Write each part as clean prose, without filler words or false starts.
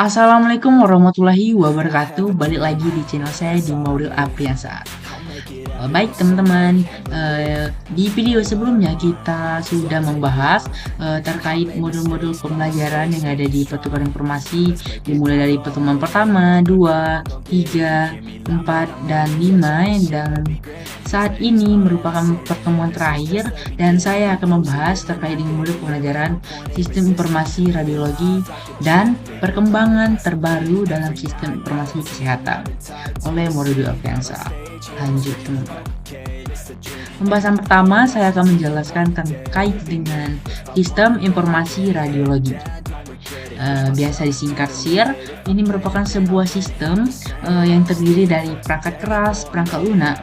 Assalamualaikum warahmatullahi wabarakatuh. Balik lagi di channel saya di Mauril Apriansa. Baik teman-teman, di video sebelumnya kita sudah membahas terkait modul-modul pembelajaran yang ada di pertukaran informasi, dimulai dari pertemuan pertama, 2, 3, 4, dan 5, dan saat ini merupakan pertemuan terakhir dan saya akan membahas terkait dengan modul pembelajaran sistem informasi radiologi dan perkembangan terbaru dalam sistem informasi kesehatan oleh Mauril Apriansa. Lanjut teman-teman. Pembahasan pertama saya akan menjelaskan terkait dengan sistem informasi radiologi. Biasa disingkat SIR. Ini merupakan sebuah sistem yang terdiri dari perangkat keras, perangkat lunak,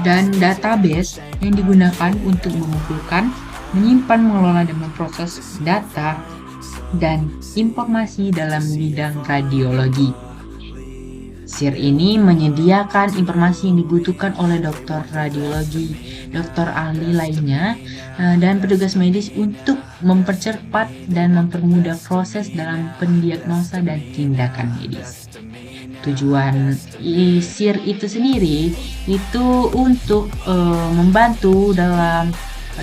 dan database yang digunakan untuk mengumpulkan, menyimpan, mengelola, dan memproses data dan informasi dalam bidang radiologi. SIR ini menyediakan informasi yang dibutuhkan oleh dokter radiologi, dokter ahli lainnya, dan petugas medis untuk mempercepat dan mempermudah proses dalam pendiagnosa dan tindakan medis. Tujuan SIR itu sendiri itu untuk membantu dalam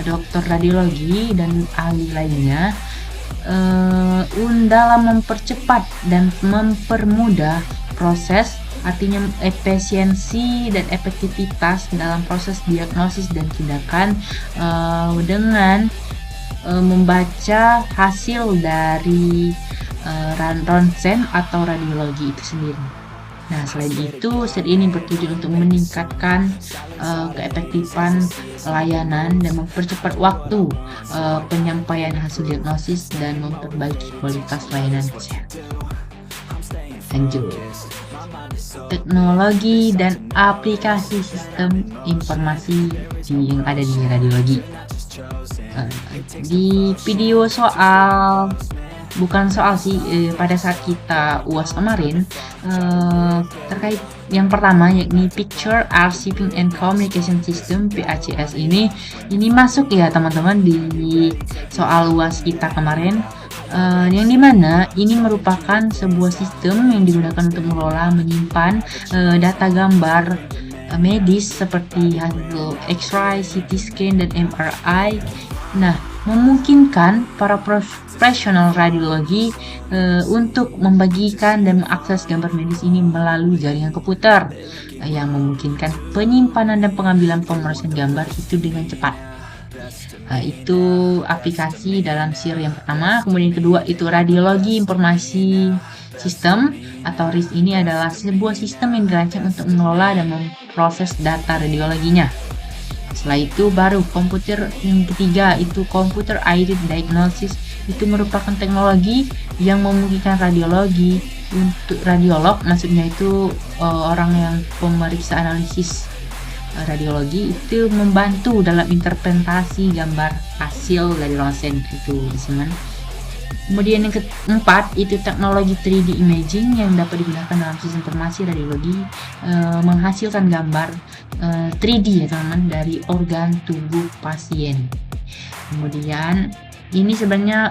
dokter radiologi dan ahli lainnya dalam mempercepat dan mempermudah proses, artinya efisiensi dan efektivitas dalam proses diagnosis dan tindakan dengan membaca hasil dari ronsen atau radiologi itu sendiri. Nah, selain itu, SIR ini bertujuan untuk meningkatkan keefektifan layanan dan mempercepat waktu penyampaian hasil diagnosis dan memperbaiki kualitas layanan kesehatan. Lanjut. Teknologi dan aplikasi sistem informasi yang ada di radiologi. Di video pada saat kita UAS kemarin terkait yang pertama yakni Picture Archiving and Communication System PACS ini masuk ya teman-teman di soal UAS kita kemarin, yang dimana ini merupakan sebuah sistem yang digunakan untuk mengelola, menyimpan data gambar medis seperti hasil X-ray, CT scan, dan MRI. Nah, memungkinkan para profesional radiologi untuk membagikan dan mengakses gambar medis ini melalui jaringan komputer yang memungkinkan penyimpanan dan pengambilan pemrosesan gambar itu dengan cepat. Itu aplikasi dalam SIR yang pertama. Kemudian kedua itu radiologi informasi sistem atau RIS. Ini adalah sebuah sistem yang dirancang untuk mengelola dan memproses data radiologinya. Setelah itu baru komputer yang ketiga itu Computer Aided Diagnosis. Itu merupakan teknologi yang memungkinkan radiolog, maksudnya itu orang yang pemeriksa analisis radiologi itu membantu dalam interpretasi gambar hasil dari ronsen itu teman. Kemudian yang keempat itu teknologi 3D imaging yang dapat digunakan dalam sistem informasi radiologi, menghasilkan gambar 3D ya teman-teman dari organ tubuh pasien. Kemudian ini sebenarnya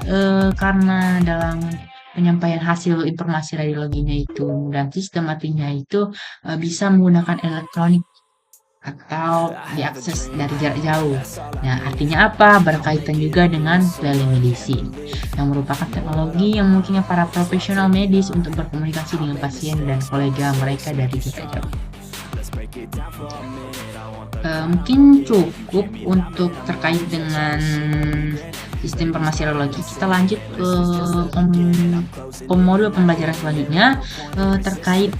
karena dalam penyampaian hasil informasi radiologinya itu dan sistem artinya itu bisa menggunakan elektronik atau diakses dari jarak jauh. Nah, artinya apa? Berkaitan juga dengan telemedicine yang merupakan teknologi yang memungkinkan para profesional medis untuk berkomunikasi dengan pasien dan kolega mereka dari jarak jauh. Mungkin cukup untuk terkait dengan sistem informasi radiologi. Kita lanjut ke modul pembelajaran selanjutnya terkait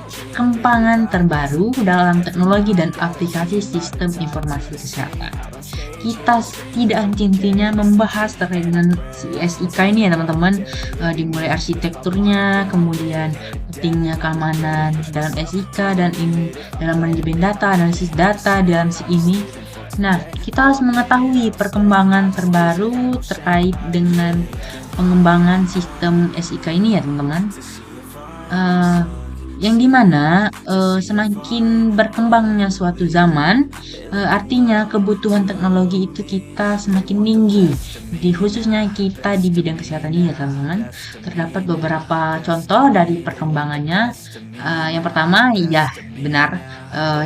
perkembangan terbaru dalam teknologi dan aplikasi sistem informasi kesehatan. Kita tidak henti-hentinya membahas terkait dengan SIK ini ya teman-teman, dimulai arsitekturnya, kemudian pentingnya keamanan dalam SIK dan dalam manajemen data, analisis data dalam ini. Nah, kita harus mengetahui perkembangan terbaru terkait dengan pengembangan sistem SIK ini ya teman-teman. yang dimana semakin berkembangnya suatu zaman, artinya kebutuhan teknologi itu kita semakin tinggi, di khususnya kita di bidang kesehatan ini ya teman-teman. Terdapat beberapa contoh dari perkembangannya. Yang pertama, ya benar,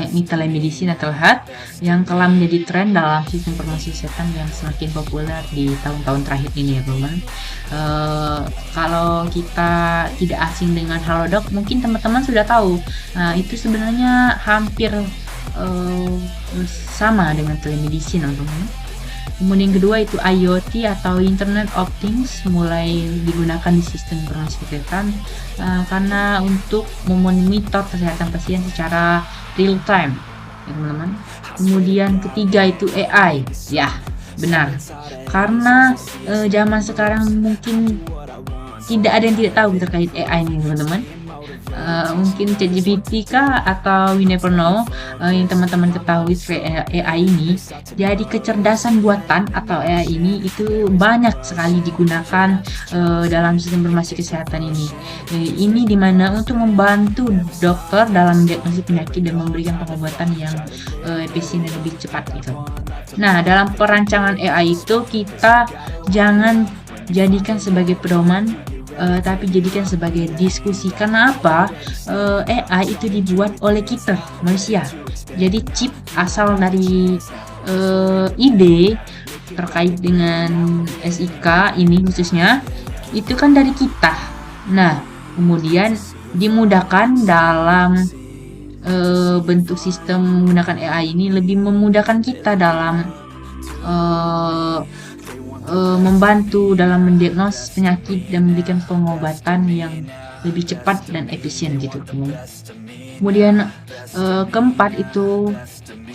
yakni telemedicine atau telehealth yang telah menjadi tren dalam sistem informasi kesehatan yang semakin populer di tahun-tahun terakhir ini ya teman-teman. Kalau kita tidak asing dengan Halodoc, mungkin teman-teman sudah tahu. Nah, itu sebenarnya hampir sama dengan telemedicine teman-teman. Kemudian yang kedua itu IoT atau Internet of Things mulai digunakan di sistem informasi kesehatan karena untuk memonitor kesehatan pasien secara real time ya teman-teman. Kemudian ketiga itu AI, ya benar, karena zaman sekarang mungkin tidak ada yang tidak tahu terkait AI ini teman-teman. Mungkin ChatGPT kah atau we never know, yang teman-teman ketahui AI ini. Jadi kecerdasan buatan atau AI ini itu banyak sekali digunakan dalam sistem informasi kesehatan ini. Ini dimana untuk membantu dokter dalam diagnosis penyakit dan memberikan pengobatan yang efisien dan lebih cepat gitu. Nah, dalam perancangan AI itu kita jangan jadikan sebagai pedoman, tapi jadikan sebagai diskusi. Karena apa? AI itu dibuat oleh kita manusia. Jadi chip asal dari ide terkait dengan SIK ini khususnya itu kan dari kita. Nah, kemudian dimudahkan dalam bentuk sistem menggunakan AI ini lebih memudahkan kita dalam membantu dalam mendiagnosis penyakit dan memberikan pengobatan yang lebih cepat dan efisien gitu teman. Kemudian keempat itu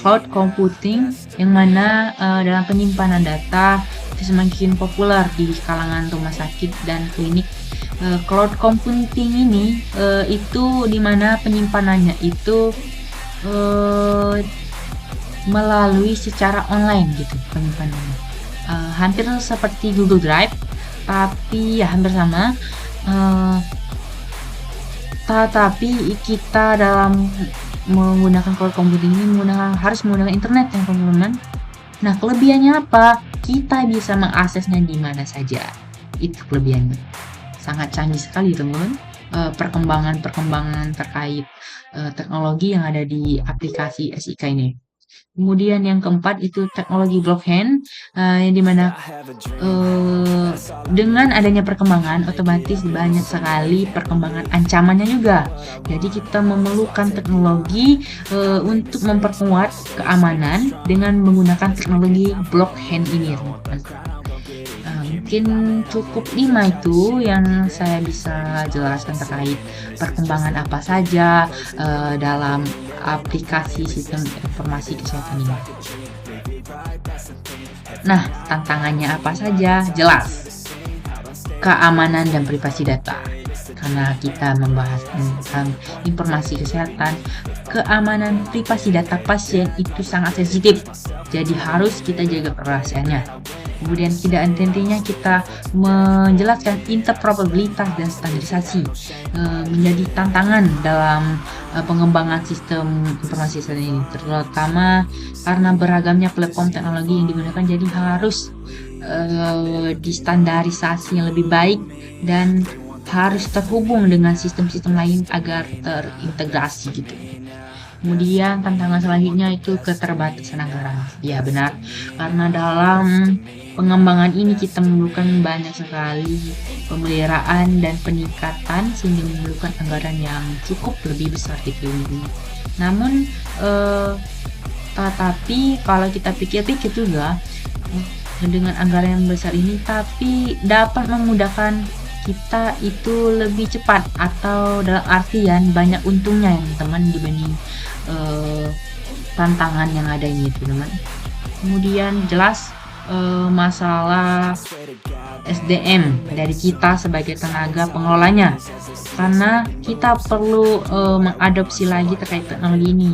cloud computing, yang mana dalam penyimpanan data itu semakin populer di kalangan rumah sakit dan klinik. Cloud computing ini itu dimana penyimpanannya itu melalui secara online gitu penyimpanannya. Hampir seperti Google Drive, tapi ya hampir sama. Tetapi kita dalam menggunakan cloud computing ini harus menggunakan internet ya teman-teman. Nah, kelebihannya apa? Kita bisa mengaksesnya di mana saja. Itu kelebihannya. Sangat canggih sekali teman-teman. Perkembangan terkait teknologi yang ada di aplikasi SIK ini. Kemudian yang keempat itu teknologi blockchain, yang dimana dengan adanya perkembangan otomatis banyak sekali perkembangan ancamannya juga. Jadi kita memerlukan teknologi untuk memperkuat keamanan dengan menggunakan teknologi blockchain ini teman-teman. Mungkin cukup 5 itu yang saya bisa jelaskan terkait perkembangan apa saja dalam aplikasi sistem informasi kesehatan ini. Nah, tantangannya apa saja? Jelas, keamanan dan privasi data. Karena kita membahas tentang informasi kesehatan, keamanan privasi data pasien itu sangat sensitif. Jadi harus kita jaga kerahasiaannya. Kemudian tidak henti-hentinya kita menjelaskan interoperabilitas dan standarisasi menjadi tantangan dalam pengembangan sistem informasi kesehatan ini, terutama karena beragamnya platform teknologi yang digunakan. Jadi harus distandarisasi yang lebih baik dan harus terhubung dengan sistem-sistem lain agar terintegrasi gitu. Kemudian tantangan selanjutnya itu keterbatasan anggaran. Ya benar, karena dalam pengembangan ini kita memerlukan banyak sekali pemeliharaan dan peningkatan sehingga memerlukan anggaran yang cukup lebih besar gitu. Namun tetapi kalau kita pikir-pikir juga dengan anggaran yang besar ini tapi dapat memudahkan kita itu lebih cepat, atau dalam artian banyak untungnya ya teman dibanding tantangan yang ada ini teman. Kemudian jelas masalah SDM dari kita sebagai tenaga pengelolanya, karena kita perlu mengadopsi lagi terkait teknologi ini.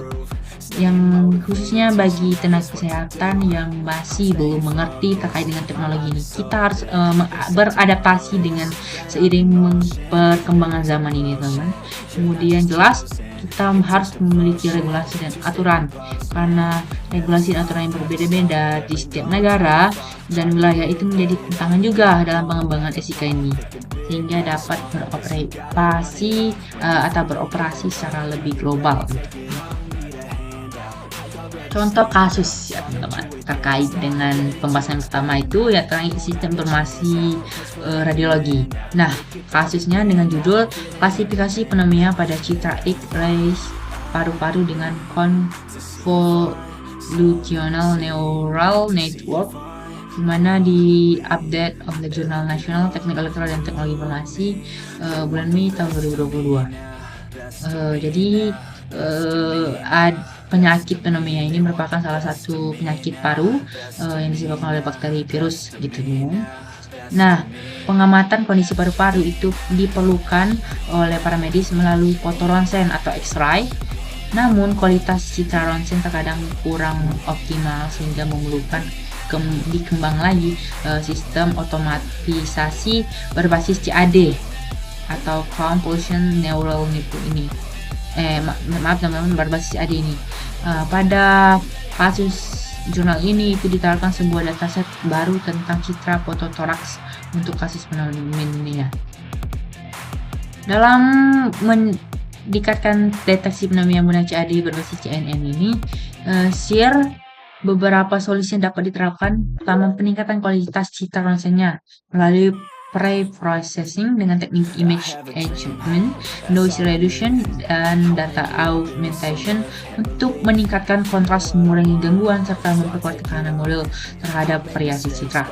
yang khususnya bagi tenaga kesehatan yang masih belum mengerti terkait dengan teknologi ini. Kita harus beradaptasi dengan seiring perkembangan zaman ini, teman-teman. Kemudian jelas kita harus memiliki regulasi dan aturan, karena regulasi dan aturan yang berbeda-beda di setiap negara dan wilayah itu menjadi tantangan juga dalam pengembangan etika ini, sehingga dapat beroperasi secara lebih global. Contoh kasus ya teman-teman terkait dengan pembahasan pertama itu ya terkait sistem informasi radiologi. Nah, kasusnya dengan judul klasifikasi pneumonia pada citra X-ray paru-paru dengan convolutional neural network, di mana di update of the Jurnal Nasional Teknik Elektronik dan Teknologi Informasi bulan Mei tahun 2022. Jadi penyakit pneumonia ini merupakan salah satu penyakit paru yang disebabkan oleh bakteri virus gitu. Nah, pengamatan kondisi paru-paru itu diperlukan oleh para medis melalui foto ronsen atau X-ray. Namun kualitas citra ronsen terkadang kurang optimal sehingga memerlukan dikembang lagi sistem otomatisasi berbasis CAD atau Convolutional Neural Network ini. Maaf teman-teman, berbasis CAD ini. Pada kasus jurnal ini itu ditawarkan sebuah dataset baru tentang citra fototoraks untuk kasus pneumonia. Dalam meningkatkan deteksi pneumonia menggunakan CAD berbasis CNN ini, beberapa solusi yang dapat diterapkan. Pertama, peningkatan kualitas citra ronsennya melalui pre-processing dengan teknik image enhancement, noise reduction, dan data augmentation untuk meningkatkan kontras, mengurangi gangguan, serta memperkuat ketahanan model terhadap variasi citra.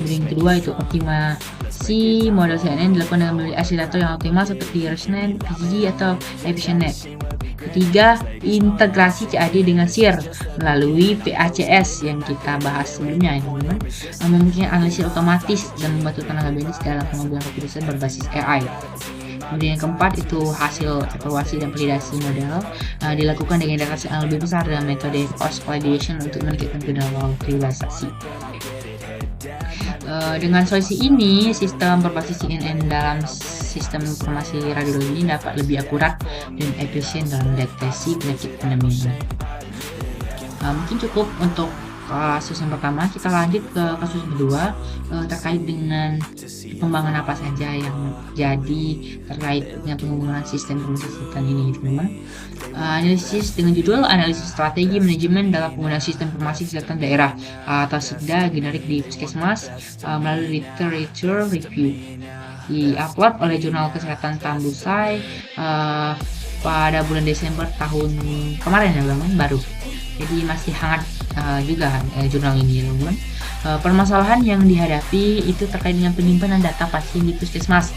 Kemudian kedua itu optimasi model CNN dilakukan dengan memilih asilitator yang optimal seperti ResNet, PGG, atau EfficientNet. Ketiga, integrasi CAD dengan SIR melalui PACS yang kita bahas sebelumnya, teman-teman. Memungkinkan analisis otomatis dan membantu tenaga medis dalam pengambilan keputusan berbasis AI. Kemudian yang keempat itu hasil evaluasi dan validasi model dilakukan dengan dataset yang lebih besar dalam metode post validation untuk meningkatkan generalisasi. Dengan solusi ini, sistem berbasis CNN dalam sistem informasi radiologi ini dapat lebih akurat dan efisien dalam deteksi penyakit pneumonia. Mungkin cukup untuk kasus yang pertama. Kita lanjut ke kasus kedua terkait dengan pengembangan apa saja yang jadi terkait dengan pengembangan sistem informasi kesehatan ini, teman-teman. Analisis dengan judul analisis strategi manajemen dalam penggunaan sistem informasi kesehatan daerah atau SIKDA generik di puskesmas melalui literature review, diupload oleh Jurnal Kesehatan Tambusai pada bulan Desember tahun kemarin ya teman-teman, baru. Jadi masih hangat juga jurnal ini, teman-teman. Permasalahan yang dihadapi itu terkait dengan penyimpanan data pasien di puskesmas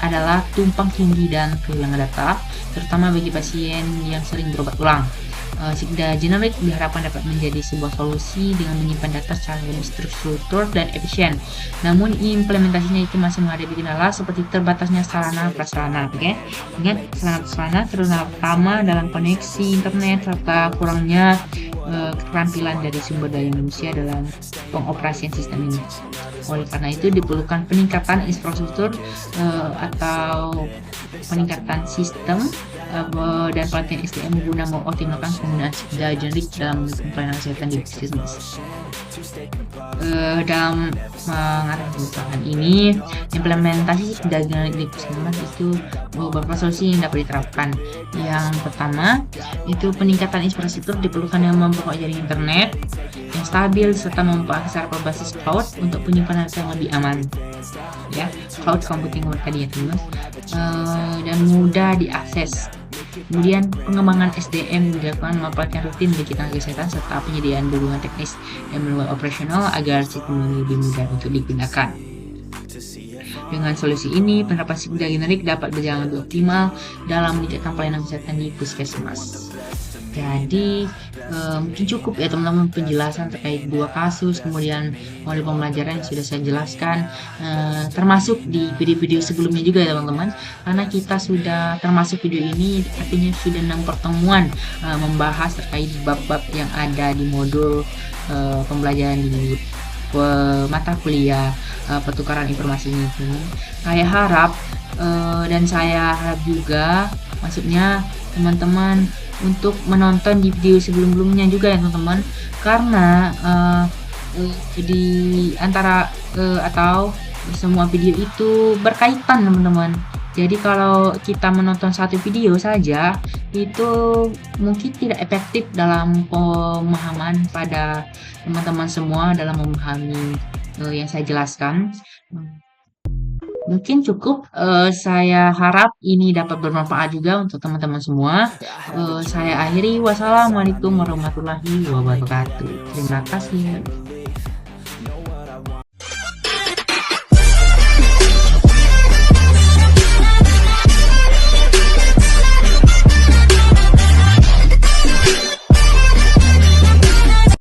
adalah tumpang tindih dan kehilangan data, terutama bagi pasien yang sering berobat ulang. SIKDA generik diharapkan dapat menjadi sebuah solusi dengan menyimpan data secara lebih terstruktur dan efisien. Namun implementasinya itu masih menghadapi kendala seperti terbatasnya sarana prasarana. Ingat, sarana prasarana terutama dalam koneksi internet serta kurangnya keterampilan dari sumber daya manusia dalam pengoperasian sistem ini. Oleh karena itu diperlukan peningkatan infrastruktur atau peningkatan sistem dan pelatihan SDM guna mengoptimalkan penggunaan SIKDA generik dalam pelayanan kesehatan di puskesmas. Dalam mengarah perusahaan ini, implementasi SIKDA generik di puskesmas itu beberapa solusi yang dapat diterapkan. Yang pertama itu peningkatan infrastruktur diperlukan dengan memperkuat jaringan internet yang stabil serta memperkasar berbasis cloud untuk penyimpanan data yang lebih aman. Ya, cloud computing tadi ya teman, dan mudah diakses. Kemudian pengembangan SDM dilakukan melalui pelatihan rutin bagi tenaga kesehatan serta penyediaan dukungan teknis dan manual operasional agar sistem ini lebih mudah untuk digunakan. Dengan solusi ini, penerapan SIKDA generik dapat berjalan lebih optimal dalam meningkatkan pelayanan kesehatan di puskesmas. Jadi mungkin cukup ya teman-teman penjelasan terkait dua kasus, kemudian model pembelajaran yang sudah saya jelaskan, termasuk di video-video sebelumnya juga ya teman-teman. Karena kita sudah termasuk video ini artinya sudah 6 pertemuan membahas terkait bab-bab yang ada di modul pembelajaran di mata kuliah pertukaran informasi ini. Saya harap dan saya harap juga maksudnya teman-teman untuk menonton di video sebelum-sebelumnya juga ya teman-teman, karena di antara atau semua video itu berkaitan teman-teman. Jadi kalau kita menonton satu video saja itu mungkin tidak efektif dalam pemahaman pada teman-teman semua dalam memahami yang saya jelaskan. Mungkin cukup, saya harap ini dapat bermanfaat juga untuk teman-teman semua. Saya akhiri, wassalamualaikum warahmatullahi wabarakatuh. Terima kasih.